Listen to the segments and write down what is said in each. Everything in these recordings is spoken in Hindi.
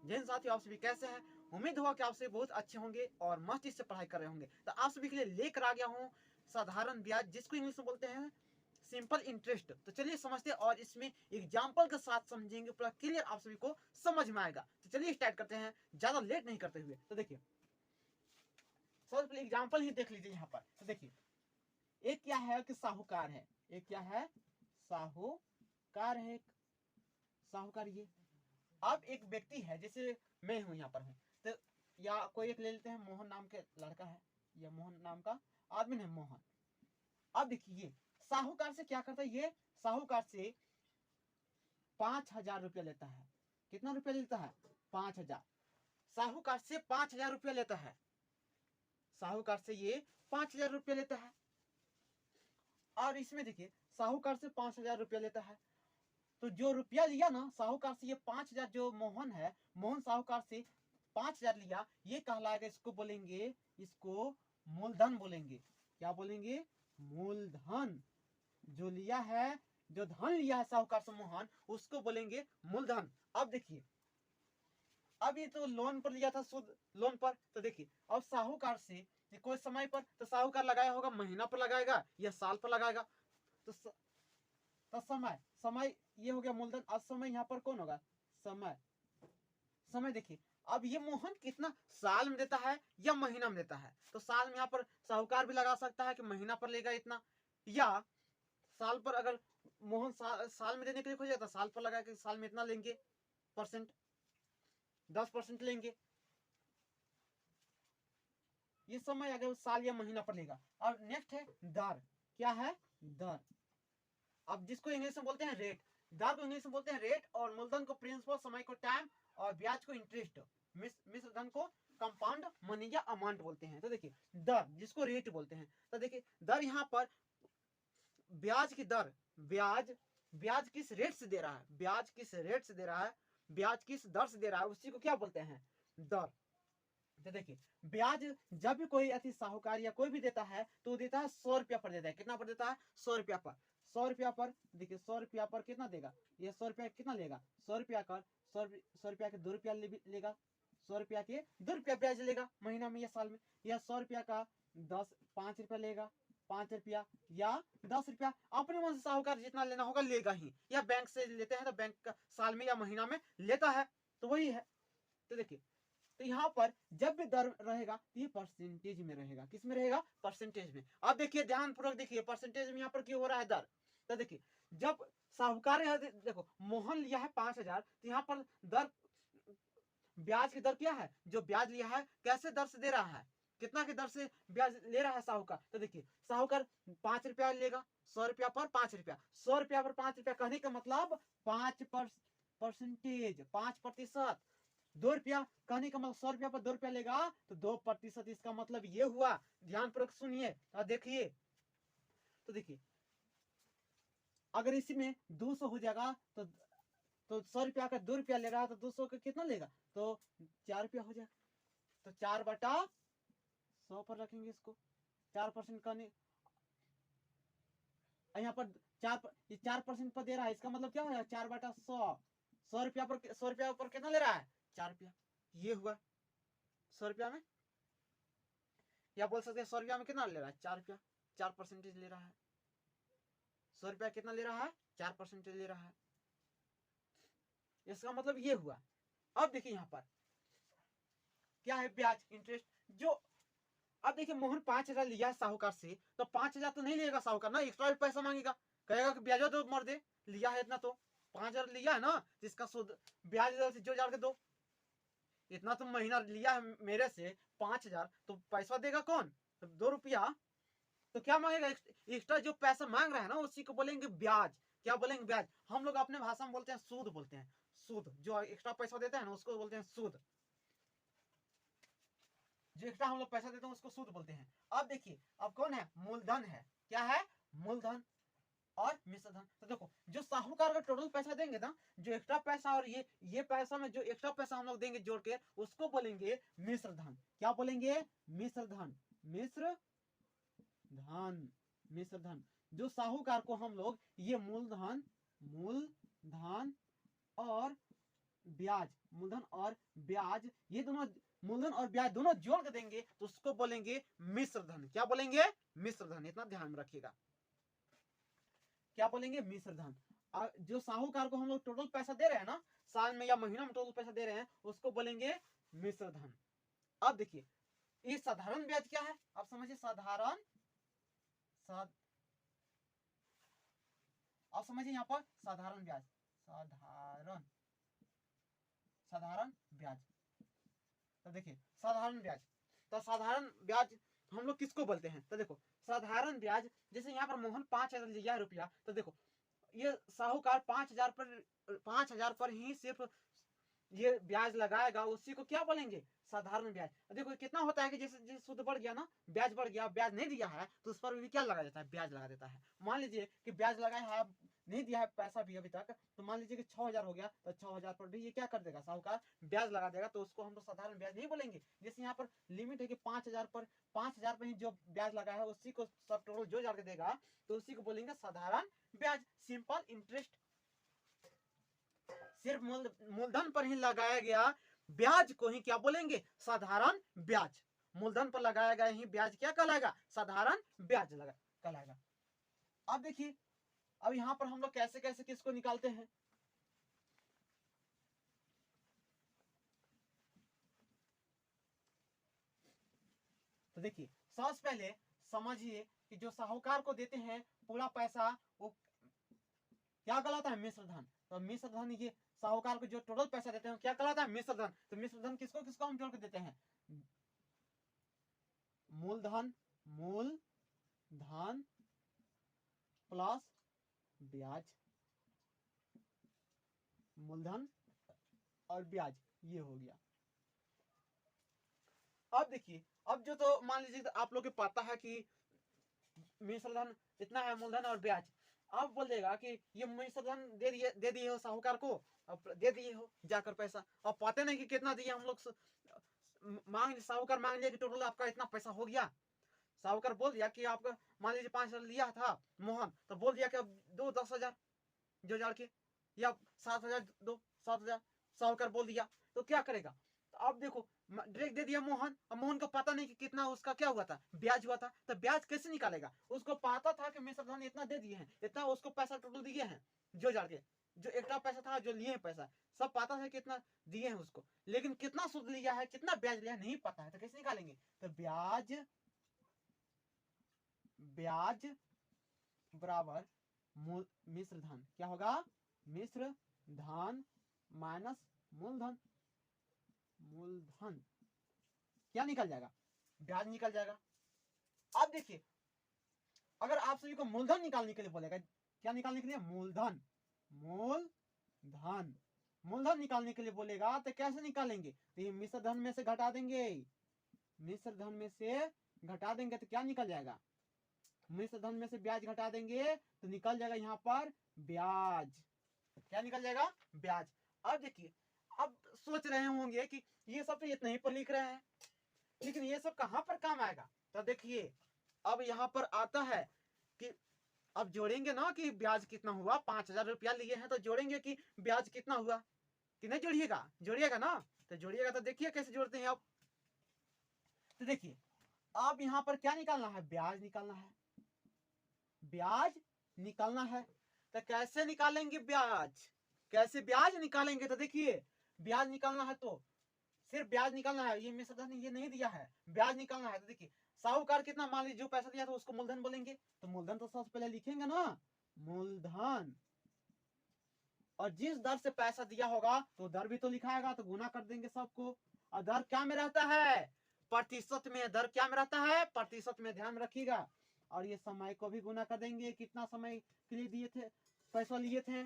जैन साथियों, आप सभी कैसे हैं? उम्मीद हुआ कि आप सभी बहुत अच्छे होंगे और मस्ती से पढ़ाई कर रहे होंगे। तो आप सभी के लिए लेकर आ गया हूँ साधारण ब्याज, जिसको इंग्लिश में बोलते हैं सिंपल इंटरेस्ट। तो चलिए समझते हैं और इसमें एग्जाम्पल के साथ समझेंगे, पूरा क्लियर आप सभी को समझ में आएगा। तो चलिए स्टार्ट करते हैं ज्यादा लेट नहीं करते हुए। तो देखिए सबसे पहले एग्जाम्पल ही देख लीजिए यहाँ पर। तो देखिए एक क्या है कि साहूकार है, एक क्या है साहूकार है, साहूकार। ये अब एक व्यक्ति है, जैसे मैं हूं यहाँ पर हूं, तो या कोई एक ले लेते हैं, मोहन नाम के लड़का है या मोहन नाम का आदमी है, मोहन। अब देखिए साहूकार से क्या करता है, ये साहूकार से 5,000 रुपया लेता है। कितना रुपया लेता है? 5,000। साहूकार से 5,000 रुपया लेता है, साहूकार से ये 5,000 रुपया लेता है। और इसमें देखिए साहूकार से 5,000 रुपया लेता है, तो जो रुपया लिया ना साहूकार से, ये 5,000, जो मोहन है, मोहन साहूकार से 5,000 लिया, ये कहलाएगा, इसको बोलेंगे, इसको मूलधन बोलेंगे। क्या बोलेंगे? मूलधन। जो लिया है, जो धन लिया है साहूकार से मोहन, उसको बोलेंगे मूलधन। अब देखिए, अब ये तो लोन पर लिया था, शुद्ध लोन पर। तो देखिए अब साहूकार से कोई समय पर, तो साहूकार लगाया होगा महीना पर लगाएगा या साल पर लगाएगा। तो समय, समय ये हो गया मूलधन। अब समय यहाँ पर कौन होगा? समय। समय देखिए अब ये मोहन कितना साल में देता है या महीना में देता है, तो साल में यहाँ पर साहूकार भी लगा सकता है कि महीना पर लेगा इतना, या साल पर अगर मोहन साल में देने के लिए खोजेगा तो साल पर लगा के साल में इतना लेंगे परसेंट, 10% लेंगे। ये समय अगर साल या महीना पर लेगा। और नेक्स्ट है दर। क्या है? दर। अब जिसको इंग्लिश में बोलते हैं रेट, दर को इंग्लिश में बोलते हैं रेट, और मूलधन को प्रिंसिपल, समय को टाइम, और ब्याज को इंटरेस्ट, मिश्र धन को कंपाउंड मनी या अमाउंट बोलते हैं। तो देखिए दर, जिसको रेट बोलते हैं। तो देखिए दर यहाँ पर ब्याज की दर, ब्याज, ब्याज किस रेट से दे रहा है, ब्याज किस रेट से दे रहा है, ब्याज किस दर से दे रहा है, उसी को क्या बोलते हैं? दर। तो देखिए ब्याज जब भी कोई अति साहूकार या कोई भी देता है, तो देता है 100 रुपया पर देता है। कितना पर देता है? 100 रुपया पर। 100 रुपया पर देखिए 100 रुपया पर कितना देगा? ये 100 रुपया कितना लेगा? 100 रुपया कर 100 रुपया के 2 रुपया लेगा, 100 रुपया के 2 रुपया ब्याज लेगा महीना में या साल में। या 100 रुपया का 5 रुपया लेगा, 5 रुपया या 10 रुपया, अपने मन से साहूकार जितना लेना होगा लेगा ही। या बैंक से लेते हैं तो बैंक का साल में या महीना में लेता है, तो वही है। तो देखिए तो यहाँ पर जब भी दर रहेगा तो ये परसेंटेज में रहेगा। किस में रहेगा? परसेंटेज में। अब देखिए ध्यान पूर्वक देखिए, परसेंटेज में यहाँ पर क्यों हो रहा है दर? तो देखिए जब साहूकार, देखो मोहन लिया है 5,000, तो यहाँ पर दर, ब्याज की दर क्या है? जो ब्याज लिया है कैसे दर से दे रहा है, कितना की दर से ब्याज ले रहा है साहूकार? तो देखिए साहूकार 5 रुपया लेगा, 100 रुपया पर 5 रुपया, 100 रुपया पर 5 रुपया, कहने का मतलब 5%, 5%। 2 रुपया कहने का मतलब 100 रुपया पर 2 रुपया लेगा, तो 2%। इसका मतलब ये हुआ, ध्यान पूर्वक सुनिए और देखिए। तो देखिए अगर इसी में 200 हो जाएगा, तो 100 रुपया का 2 रुपया ले रहा है, तो 200 का कितना लेगा? तो 4 रुपया हो जाएगा। तो 4/100 पर रखेंगे इसको, 4% कहने, यहाँ पर 4% पर दे रहा है, इसका मतलब क्या होगा? 4/100। 100 रुपया पर, 100 रुपया पर कितना ले रहा है? 4 रुपया। ये हुआ 100 रुपया में, या बोल सकते हैं 100 रुपया में कितना ले रहा है? 4 रुपया। 4% ले रहा है। 100 रुपया कितना ले रहा है? 4% ले रहा है। इसका मतलब ये हुआ। अब देखिए यहाँ पर क्या है? ब्याज, इंटरेस्ट। जो अब देखिए मोहन 5,000 लिया है साहूकार से, तो 5,000 तो नहीं लेगा साहूकार ना, एक्स्ट्रा पैसा मांगेगा, कहेगा कि ब्याज तो मर दे, लिया है इतना, तो 5,000 लिया है ना, जिसका शुद्ध ब्याज से जो जार के दो, इतना तुम महीना लिया है मेरे से 5,000, तो पैसा देगा कौन? तो 2 रुपया। तो क्या मांगेगा? एक्स्ट्रा जो पैसा मांग रहा है ना, उसी को बोलेंगे ब्याज। क्या बोलेंगे? ब्याज। हम लोग अपने भाषा में बोलते हैं सूद, बोलते हैं सूद। जो एक्स्ट्रा पैसा देता है ना, उसको बोलते हैं सूद। जो एक्स्ट्रा हम लोग पैसा देते हैं उसको सूद बोलते हैं। अब देखिए अब कौन है? मूलधन है। क्या है? मूलधन और मिश्र धन। तो देखो जो साहूकार का टोटल पैसा देंगे ना, जो एक्स्ट्रा पैसा और ये पैसा में जो एक्स्ट्रा पैसा हम लोग देंगे जोड़ के, उसको बोलेंगे मिश्र धन। क्या बोलेंगे? मिश्र धन। मिश्र धन, मिश्र धन। जो साहूकार को हम लोग ये मूलधन, मूलधन और ब्याज, मूलधन और ब्याज, ये दोनों मूलधन और ब्याज दोनों जोड़ के देंगे तो उसको बोलेंगे मिश्र धन। क्या बोलेंगे? मिश्र धन। इतना ध्यान में रखिएगा, क्या बोलेंगे? मिश्र धन। जो साहूकार को हम लोग टोटल पैसा दे रहे हैं ना, साल में या महीना में टोटल पैसा दे रहे हैं, उसको बोलेंगे मिश्र धन। अब देखिए ये साधारण ब्याज क्या है, आप समझिए। साधारण, आप समझिए यहाँ पर साधारण ब्याज, साधारण ब्याज। तो देखिए साधारण ब्याज, तो साधारण ब्याज हम लोग किसको बोलते हैं? तो देखो साधारण ब्याज, जैसे यहाँ पर मोहन 5,000 लिया रुपया, तो देखो ये साहूकार 5,000 पर ही सिर्फ ये ब्याज लगाएगा, उसी को क्या बोलेंगे? साधारण ब्याज। देखो कितना होता है कि जैसे सूद बढ़ गया ना, ब्याज बढ़ गया, ब्याज नहीं दिया है तो उस पर भी क्या लगा देता है? ब्याज लगा देता है। मान लीजिए कि ब्याज लगाया है, नहीं दिया है पैसा भी अभी तक, तो मान लीजिए कि 6,000 हो गया, तो 6,000 पर भी ये क्या कर देगा? साहूकार ब्याज लगा देगा, तो उसको हम लोग साधारण ब्याज नहीं बोलेंगे। जैसे यहाँ पर लिमिट है कि 5,000 पर ही जो ब्याज लगा है उसी को सब टोटल जो जाके देगा, तो उसी को बोलेंगे साधारण ब्याज, सिंपल इंटरेस्ट। सिर्फ मूलधन पर ही लगाया गया ब्याज को ही क्या बोलेंगे? साधारण ब्याज। मूलधन पर लगाया गया ही ब्याज क्या कहलाएगा? साधारण ब्याज कहलाएगा। अब देखिए अब यहां पर हम लोग कैसे कैसे किसको निकालते हैं। तो देखिए सबसे पहले समझिए कि जो साहूकार को देते हैं पूरा पैसा, वो क्या कहलाता है? मिश्र धन। तो मिश्र धन, ये साहूकार को जो टोटल पैसा देते हैं क्या कहलाता है? मिश्र धन। तो मिश्र धन किसको किसको हम जोड़ के देते हैं? मूलधन, मूलधन प्लस ब्याज, मूलधन और ब्याज, ये हो गया। अब देखिए अब जो, तो मान लीजिए तो आप लोग को पता है कि मिश्र धन इतना है, मूलधन और ब्याज। अब बोल देगा कि ये मिश्र धन दे दिए हो साहूकार को, अब दे दिए हो जाकर पैसा, अब पता नहीं कि कितना दिया हम लोग। साहूकार मांग लिया कि टोटल आपका इतना पैसा हो गया। साहूकार बोल दिया कि आपका मान लीजिए 5,000 लिया था मोहन, तो बोल दिया कि अब दो 10,000 जो जाड़ के, या 7,000 दो 7,000, साहूकार बोल दिया, तो क्या करेगा? तो अब देखो डायरेक्ट दे दिया मोहन, अब मोहन को पता नहीं कि कितना उसका क्या हुआ था? ब्याज हुआ था। तो ब्याज कैसे निकालेगा? उसको पता था कि मिश्र धन इतना दे दिए हैं, इतना उसको पैसा टोटल दिए हैं जो जाड़ के, जो एक्स्ट्रा पैसा था जो लिए पैसा, सब पता है कितना दिए हैं उसको, लेकिन कितना सूद लिया है, कितना ब्याज लिया है, नहीं पता है। तो कैसे निकालेंगे? तो ब्याज बराबर मिश्र धन, क्या होगा? मिश्र धन माइनस मूलधन, क्या निकल जाएगा? ब्याज निकल जाएगा। अब देखिए अगर आप सभी को मूलधन निकालने के लिए बोलेगा, क्या निकालने के लिए? मूलधन, मूलधन निकालने के लिए बोलेगा, तो कैसे निकालेंगे? तो ये मिश्र धन में से घटा देंगे, मिश्र धन में से घटा देंगे तो क्या निकल जाएगा? मिश्र धन में से ब्याज घटा देंगे तो निकल जाएगा यहाँ पर ब्याज। क्या निकल जाएगा? ब्याज। अब देखिए अब सोच रहे होंगे कि ये सब तो इतने ही पर लिख रहे हैं, लेकिन ये सब कहां पर काम आएगा? तो देखिए अब यहां पर आता है कि अब जोड़ेंगे ना कि ब्याज कितना हुआ। 5,000 रुपया लिए हैं तो जोड़ेंगे कि ब्याज कितना हुआ, कि नहीं जोड़िएगा? जोड़िएगा ना? तो जोड़िएगा, तो देखिए कैसे जोड़ते हैं अब। तो देखिए अब यहां पर क्या निकालना है? ब्याज निकालना है, ब्याज निकालना है। तो कैसे निकालेंगे ब्याज? कैसे ब्याज निकालेंगे? तो देखिए ब्याज निकालना है तो सिर्फ ब्याज निकालना है, ये मिश्र धन ये नहीं दिया है, ब्याज निकालना है। तो देखिए साहूकार कितना, मान लीजिए जो पैसा दिया था उसको मूलधन बोलेंगे, तो मूलधन तो सबसे पहले लिखेंगे ना, मूलधन, और जिस दर से पैसा दिया होगा तो दर भी तो लिखाएगा, तो गुना कर देंगे सबको। और दर क्या में रहता है? प्रतिशत में। दर क्या में रहता है? प्रतिशत में, ध्यान रखिएगा। और ये समय को भी गुना कर देंगे, कितना समय के लिए दिए थे पैसा लिए थे,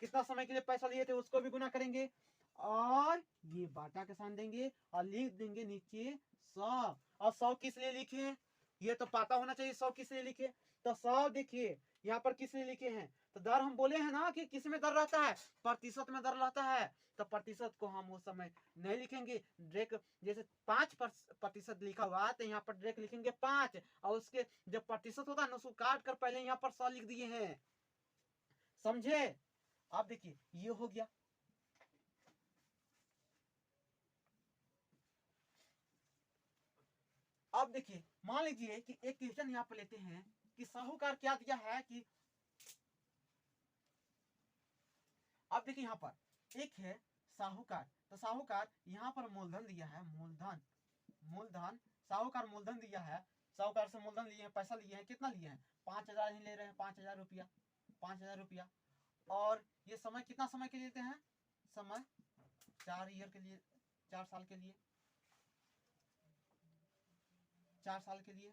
कितना समय के लिए पैसा लिए थे उसको भी गुना करेंगे, और ये बाटा के साथ देंगे और लिख देंगे नीचे 100। और 100 किस लिए लिखे? ये तो पता होना चाहिए 100 किस लिए लिखे। तो 100 देखिए यहाँ पर किस लिए लिखे हैं? तो दर हम बोले हैं ना कि किस में दर रहता है? प्रतिशत में दर रहता है। तो प्रतिशत को हम उस समय नहीं लिखेंगे डायरेक्ट, जैसे 5% लिखा हुआ है तो यहाँ पर डायरेक्ट लिखेंगे 5, और उसके जब प्रतिशत होता है ना उसको काट कर पहले यहाँ पर 100 लिख दिए हैं, समझे? आप देखिए ये हो गया। अब देखिए मान लीजिए कि एक क्वेश्चन यहाँ पर लेते हैं कि साहूकार क्या दिया है कि, अब देखिए यहाँ पर एक है साहूकार, तो साहूकार यहाँ पर मूलधन दिया है, मूलधन साहूकार मूलधन दिया है, साहूकार से मूलधन लिए हैं, पैसा लिए हैं, कितना लिए हैं 5,000 ही ले रहे हैं, 5,000 रुपया, 5,000 रुपया। और ये समय कितना समय के लिए लेते हैं, समय 4 ईयर के लिए, 4 साल के लिए, 4 साल के लिए।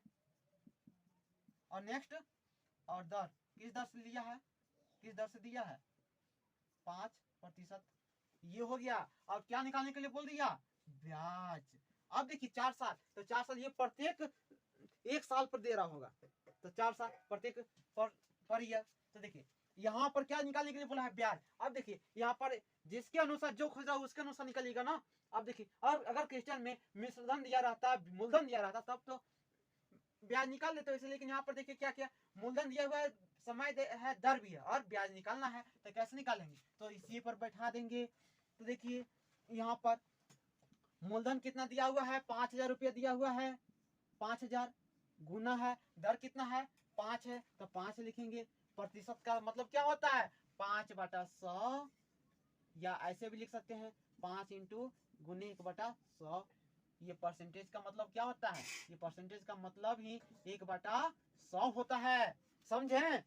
और नेक्स्ट, और दर किस दर से लिया है, किस दर से दिया है 5%। ये हो गया। और क्या निकालने के लिए बोल दिया, ब्याज। अब देखिए 4 साल, तो 4 साल ये प्रत्येक 1 साल पर दे रहा होगा, तो 4 साल प्रत्येक पर ईयर। तो देखिए यहाँ पर क्या निकालने के लिए बोला है, ब्याज। अब देखिए यहाँ पर जिसके अनुसार जो खोज रहा है उसके अनुसार निकलेगा ना। अब देखिए, और अगर क्वेश्चन में मिश्रधन दिया रहता, मूलधन दिया रहता, तब तो ब्याज निकाल लेते वैसे। लेकिन यहाँ पर देखिए क्या क्या, मूलधन दिया हुआ है, समय है, दर भी है, और ब्याज निकालना है, तो कैसे निकालेंगे, तो इसी पर बैठा देंगे। तो देखिए यहाँ पर मूलधन कितना दिया हुआ है, 5,000 रुपया दिया हुआ है, 5,000 गुना है, दर कितना है 5 है, तो 5 लिखेंगे। प्रतिशत का मतलब क्या होता है 5/100, या ऐसे भी लिख सकते हैं 5 इंटू गुने 1/100। ये परसेंटेज का मतलब क्या होता है, ये परसेंटेज का मतलब ही 1/100 होता है, समझे।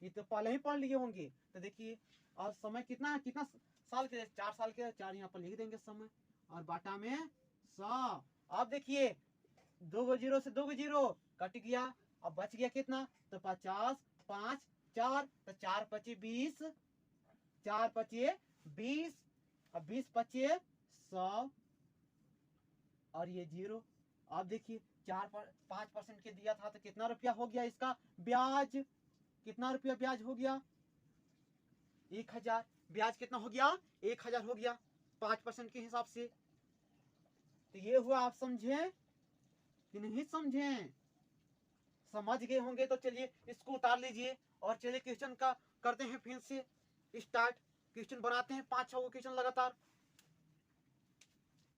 ये तो पहले ही पढ़ लिए होंगे। तो देखिए, और समय कितना कितना साल के, 4 साल के, 4 यहाँ पर लिख देंगे समय, और बाटा में 100। अब देखिए 2 जीरो से 2 जीरो कट गया, अब बच गया कितना, तो 50, 5, 4, तो 4 पचे 20, 4 पचे 20, और 20 पचे 100, और ये 0। अब देखिए 5% के दिया था, तो कितना रुपया हो गया इसका ब्याज, कितना रुपया ब्याज हो गया 1,000। ब्याज कितना हो गया 1,000 हो गया 5% के हिसाब से। तो ये हुआ, आप समझे कि नहीं समझे, समझ गए होंगे। तो चलिए इसको उतार लीजिए, और चलिए क्वेश्चन का करते हैं फिर से स्टार्ट। क्वेश्चन बनाते हैं 5-6 क्वेश्चन लगातार।